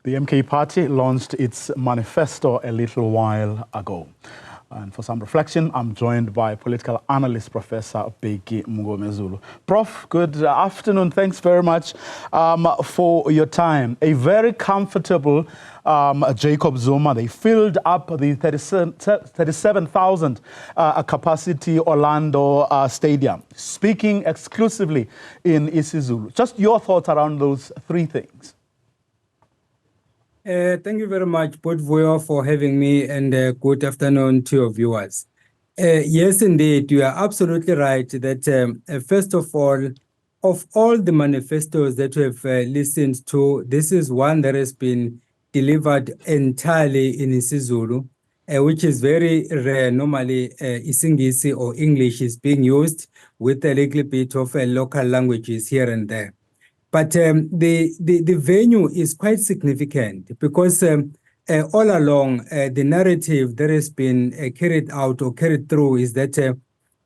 The MK party launched its manifesto a little while ago. And for some reflection, I'm joined by political analyst, Professor Bheki Mngomezulu. Prof, good afternoon. Thanks very much for your time. A very comfortable Jacob Zuma. They filled up the 37,000 capacity Orlando Stadium, speaking exclusively in isiZulu. Just your thoughts around those three things. Thank you very much, Prof, for having me, and good afternoon to your viewers. Yes, indeed, you are absolutely right that, first of all the manifestos that we have listened to, this is one that has been delivered entirely in isiZulu, which is very rare. Normally, isiNgisi or English is being used with a little bit of local languages here and there. But the venue is quite significant because all along the narrative that has been carried out or carried through is that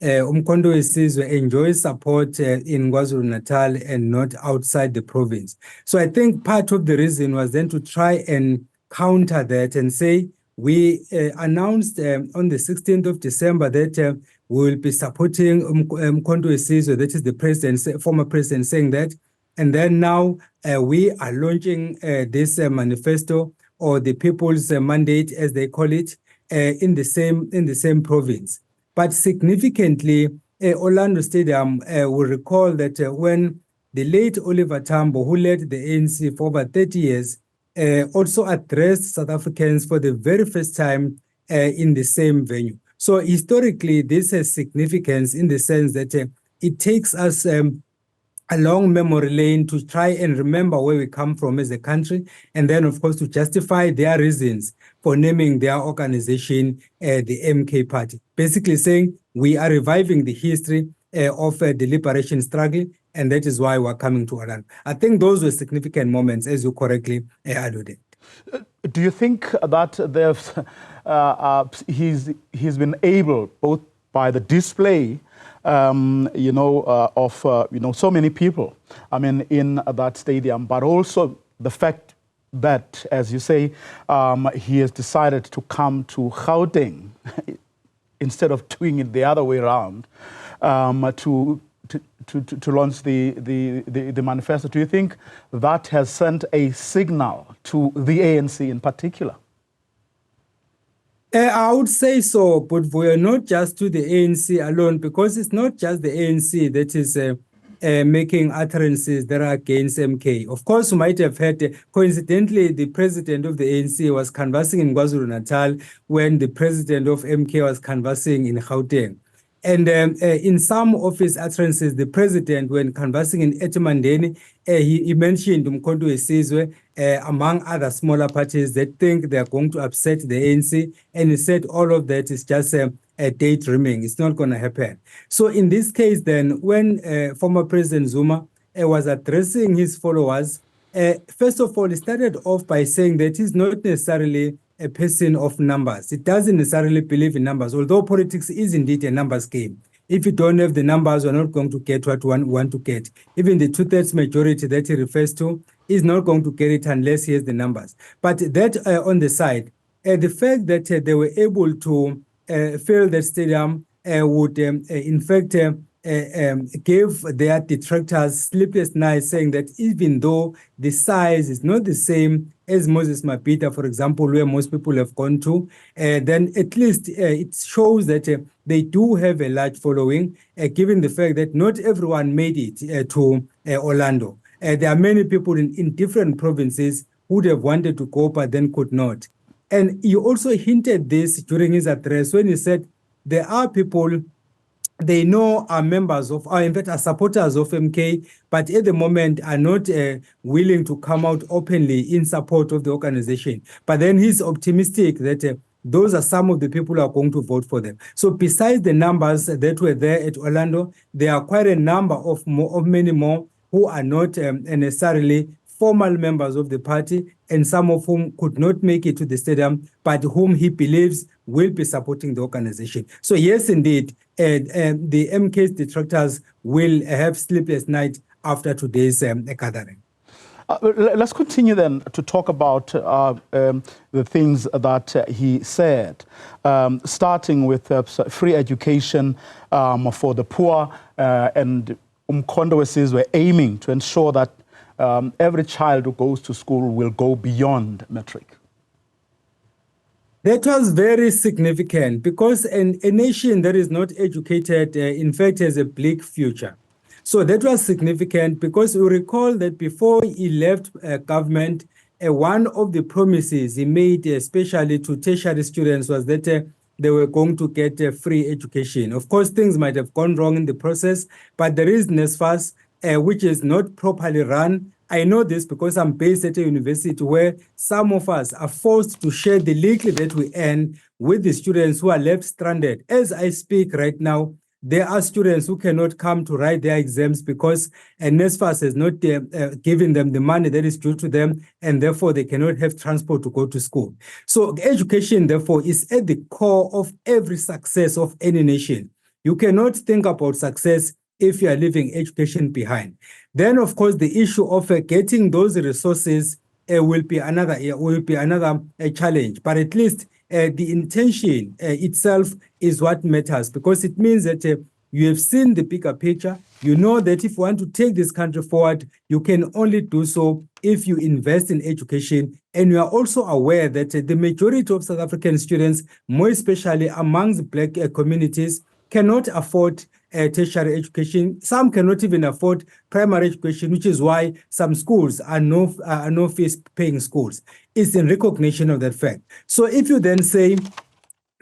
Umkhonto weSizwe enjoys support in KwaZulu-Natal and not outside the province. So I think part of the reason was then to try and counter that and say, we announced on the 16th of December that we will be supporting Umkhonto weSizwe, that is the president, former president, saying that. And then now we are launching this manifesto, or the people's mandate, as they call it, in the same province. But significantly, Orlando Stadium will recall that when the late Oliver Tambo, who led the ANC for over 30 years, also addressed South Africans for the very first time in the same venue. So historically, this has significance in the sense that it takes us along memory lane to try and remember where we come from as a country, and then, of course, to justify their reasons for naming their organization the MK Party. Basically saying we are reviving the history of the liberation struggle, and that is why we're coming to Orlando. I think those were significant moments, as you correctly alluded. Do you think that he's been able, both by the display of so many people, I mean, in that stadium, but also the fact that, as you say, he has decided to come to Gauteng instead of doing it the other way around, to launch the manifesto. Do you think that has sent a signal to the ANC in particular? I would say so, but we are not just to the ANC alone, because it's not just the ANC that is making utterances that are against MK. Of course, you might have heard, coincidentally, the president of the ANC was canvassing in KwaZulu-Natal when the president of MK was canvassing in Gauteng. And in some of his utterances, the president, when canvassing in Etemandeni, he mentioned Umkhonto weSizwe, among other smaller parties that think they're going to upset the ANC. And he said all of that is just a daydreaming. It's not going to happen. So in this case, then, when former President Zuma was addressing his followers, first of all, he started off by saying that he's not necessarily a person of numbers. It doesn't necessarily believe in numbers, although politics is indeed a numbers game. If you don't have the numbers, you're not going to get what you want to get. Even the two-thirds majority that he refers to is not going to get it unless he has the numbers. But that on the side, the fact that they were able to fill the stadium would, in fact, gave their detractors sleepless nights, saying that even though the size is not the same as Moses Mabhida, for example, where most people have gone to, then at least it shows that they do have a large following, given the fact that not everyone made it to Orlando. There are many people in different provinces who would have wanted to go but then could not. And he also hinted this during his address when he said there are people they know are members of, in fact, are supporters of MK, but at the moment are not willing to come out openly in support of the organization. But then he's optimistic that those are some of the people who are going to vote for them. So besides the numbers that were there at Orlando, there are quite a number of many more who are not necessarily formal members of the party, and some of whom could not make it to the stadium, but whom he believes will be supporting the organization. So yes, indeed, the MK's detractors will have sleepless night after today's gathering. Let's continue then to talk about the things that he said, starting with free education for the poor, and Mngomezulu were aiming to ensure that every child who goes to school will go beyond matric. That was very significant because a nation that is not educated, in fact, has a bleak future. So that was significant because we recall that before he left government, one of the promises he made, especially to tertiary students, was that they were going to get free education. Of course, things might have gone wrong in the process, but there is NSFAS, which is not properly run. I know this because I'm based at a university where some of us are forced to share the little that we earn with the students who are left stranded. As I speak right now, there are students who cannot come to write their exams because NSFAS has not given them the money that is due to them, and therefore they cannot have transport to go to school. So education, therefore, is at the core of every success of any nation. You cannot think about success if you are leaving education behind. Then, of course, the issue of getting those resources will be another challenge. But at least the intention itself is what matters, because it means that you have seen the bigger picture. You know that if you want to take this country forward, you can only do so if you invest in education. And you are also aware that the majority of South African students, more especially amongst Black communities, cannot afford tertiary education. Some cannot even afford primary education, which is why some schools are no fees paying schools. It's in recognition of that fact. So if you then say,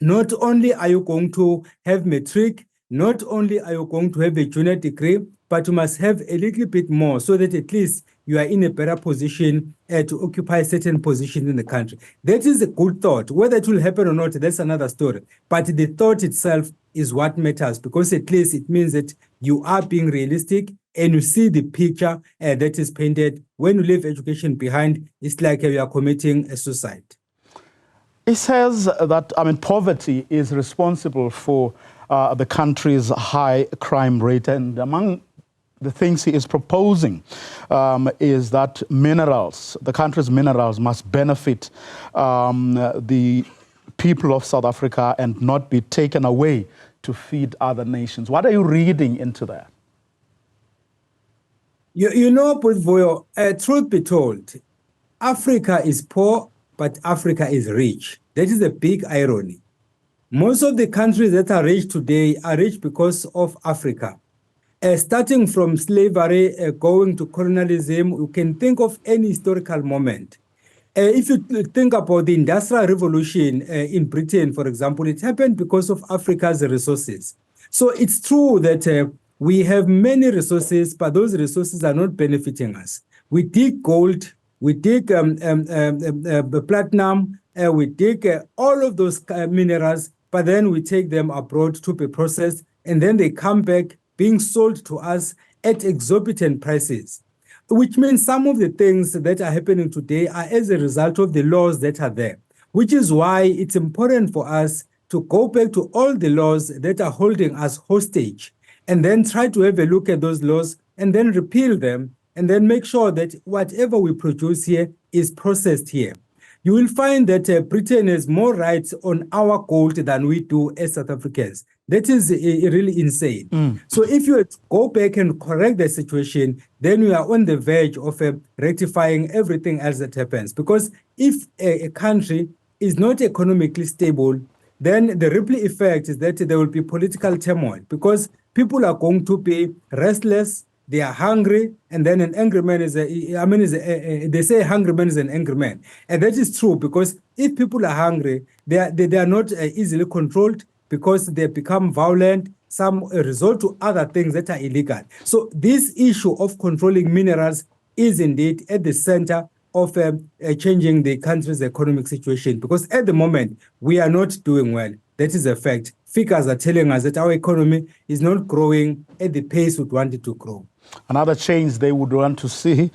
not only are you going to have matric, not only are you going to have a junior degree, but you must have a little bit more so that at least you are in a better position to occupy certain positions in the country. That is a good thought. Whether it will happen or not, that's another story. But the thought itself is what matters, because at least it means that you are being realistic and you see the picture that is painted. When you leave education behind, it's like you are committing a suicide. He says that, poverty is responsible for the country's high crime rate, and among the things he is proposing is that minerals, the country's minerals, must benefit the people of South Africa and not be taken away to feed other nations. What are you reading into that? You know, Putvoyo, truth be told, Africa is poor, but Africa is rich. That is a big irony. Most of the countries that are rich today are rich because of Africa. Starting from slavery, going to colonialism, you can think of any historical moment. If you think about the Industrial Revolution in Britain, for example, it happened because of Africa's resources. So it's true that we have many resources, but those resources are not benefiting us. We dig gold, we dig platinum, we dig all of those minerals, but then we take them abroad to be processed, and then they come back being sold to us at exorbitant prices, which means some of the things that are happening today are as a result of the laws that are there, which is why it's important for us to go back to all the laws that are holding us hostage and then try to have a look at those laws and then repeal them and then make sure that whatever we produce here is processed here. You will find that Britain has more rights on our gold than we do as South Africans. That is really insane. So if you go back and correct the situation, then we are on the verge of rectifying everything else that happens. Because if a country is not economically stable, then the ripple effect is that there will be political turmoil, because people are going to be restless, they are hungry, and then an angry man is they say a hungry man is an angry man. And that is true, because if people are hungry, they are not easily controlled, because they become violent, some resort to other things that are illegal. So this issue of controlling minerals is indeed at the center of changing the country's economic situation, because at the moment, we are not doing well. That is a fact. Figures are telling us that our economy is not growing at the pace we want it to grow. Another change they would want to see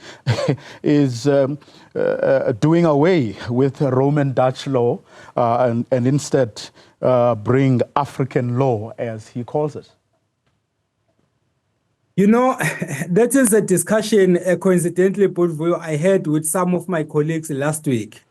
is doing away with Roman Dutch law and instead bring African law, as he calls it. You know, that is a discussion, coincidentally, Putvuyo, I had with some of my colleagues last week.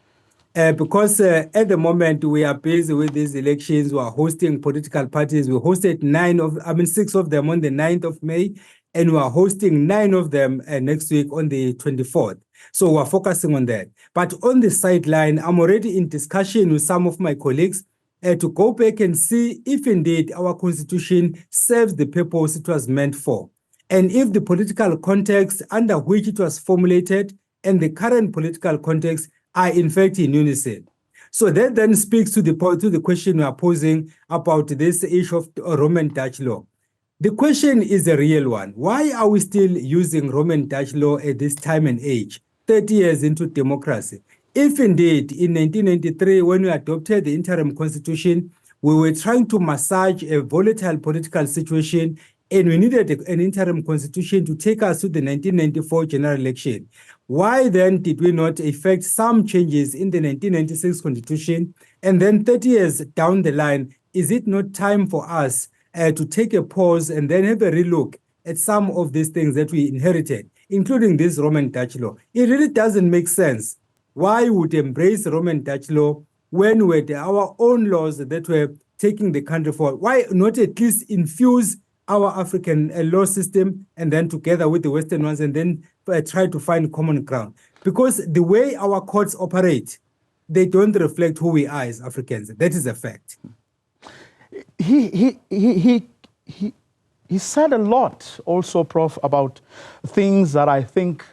Because at the moment we are busy with these elections, we are hosting political parties. We hosted 6 of them on the 9th of May, and we are hosting 9 of them next week on the 24th. So we're focusing on that. But on the sideline, I'm already in discussion with some of my colleagues to go back and see if indeed our constitution serves the purpose it was meant for. And if the political context under which it was formulated and the current political context are in fact in unison. So that then speaks to the question we are posing about this issue of Roman Dutch law. The question is a real one. Why are we still using Roman Dutch law at this time and age, 30 years into democracy? If indeed in 1993, when we adopted the interim constitution, we were trying to massage a volatile political situation and we needed an interim constitution to take us to the 1994 general election. Why then did we not effect some changes in the 1996 constitution? And then 30 years down the line, is it not time for us to take a pause and then have a relook at some of these things that we inherited, including this Roman Dutch law? It really doesn't make sense. Why would embrace Roman Dutch law when we had our own laws that were taking the country forward? Why not at least infuse our African law system and then together with the Western ones and then try to find common ground? Because the way our courts operate, they don't reflect who we are as Africans. That is a fact. He said a lot also, Prof, about things that I think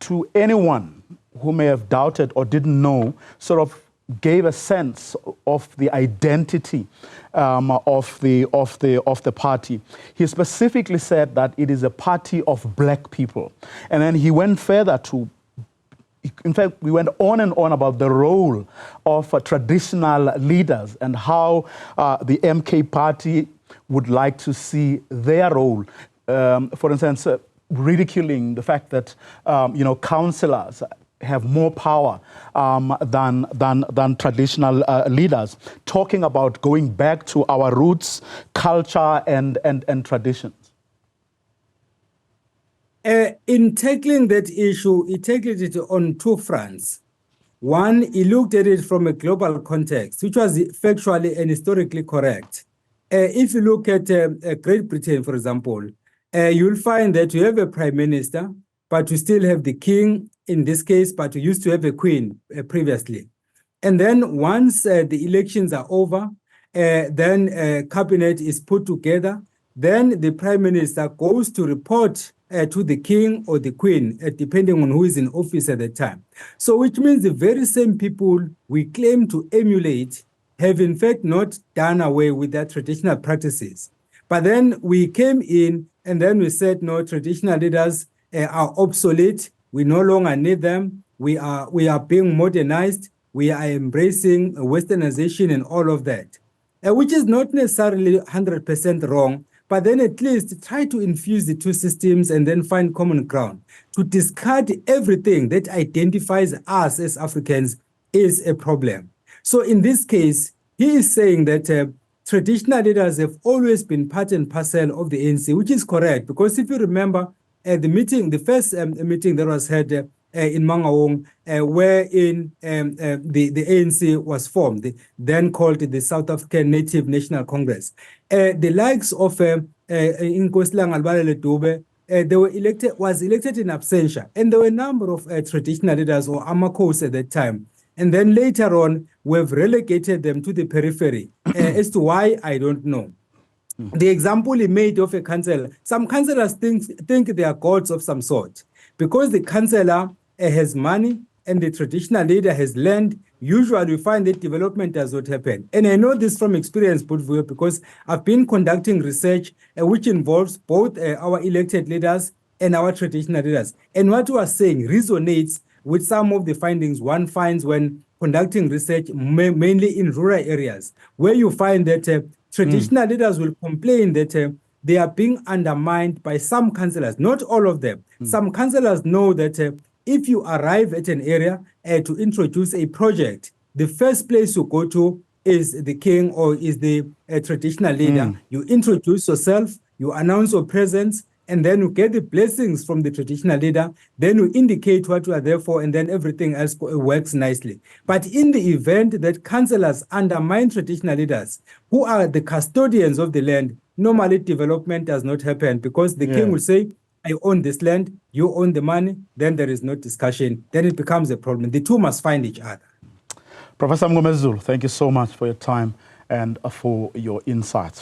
to anyone who may have doubted or didn't know, sort of gave a sense of the identity of the party. He specifically said that it is a party of black people. And then he went further to, in fact, we went on and on about the role of traditional leaders and how the MK party would like to see their role. For instance, ridiculing the fact that, councillors have more power than traditional leaders, talking about going back to our roots, culture, and traditions. In tackling that issue, he tackled it on 2 fronts. One, he looked at it from a global context, which was factually and historically correct. If you look at Great Britain, for example, you'll find that you have a prime minister, but you still have the king in this case, but you used to have a queen previously. And then once the elections are over, then cabinet is put together, then the prime minister goes to report to the king or the queen, depending on who is in office at the time. So which means the very same people we claim to emulate have in fact not done away with their traditional practices. But then we came in and then we said, no, traditional leaders are obsolete. We no longer need them. We are being modernized. We are embracing westernization and all of that, which is not necessarily 100% wrong, but then at least try to infuse the 2 systems and then find common ground. To discard everything that identifies us as Africans is a problem. So in this case, he is saying that traditional leaders have always been part and parcel of the ANC, which is correct, because if you remember, the first meeting that was held in Mangaung, wherein the ANC was formed, then called the South African Native National Congress. The likes of Nkoslang Albalele Dube, they were elected in absentia, and there were a number of traditional leaders or amakos at that time. And then later on, we've relegated them to the periphery. As to why, I don't know. The example he made of a councillor, some councillors think they are gods of some sort. Because the councillor has money and the traditional leader has land, usually we find that development does not happen. And I know this from experience, because I've been conducting research which involves both our elected leaders and our traditional leaders. And what we are saying resonates with some of the findings one finds when conducting research, mainly in rural areas, where you find that traditional leaders will complain that they are being undermined by some councillors, not all of them. Some councillors know that if you arrive at an area to introduce a project, the first place you go to is the king or is the traditional leader. You introduce yourself, you announce your presence, and then you get the blessings from the traditional leader. Then you indicate what you are there for, and then everything else works nicely. But in the event that councillors undermine traditional leaders, who are the custodians of the land, normally development does not happen, because the king will say, I own this land, you own the money, then there is no discussion. Then it becomes a problem. The two must find each other. Professor Mngomezulu, thank you so much for your time and for your insights.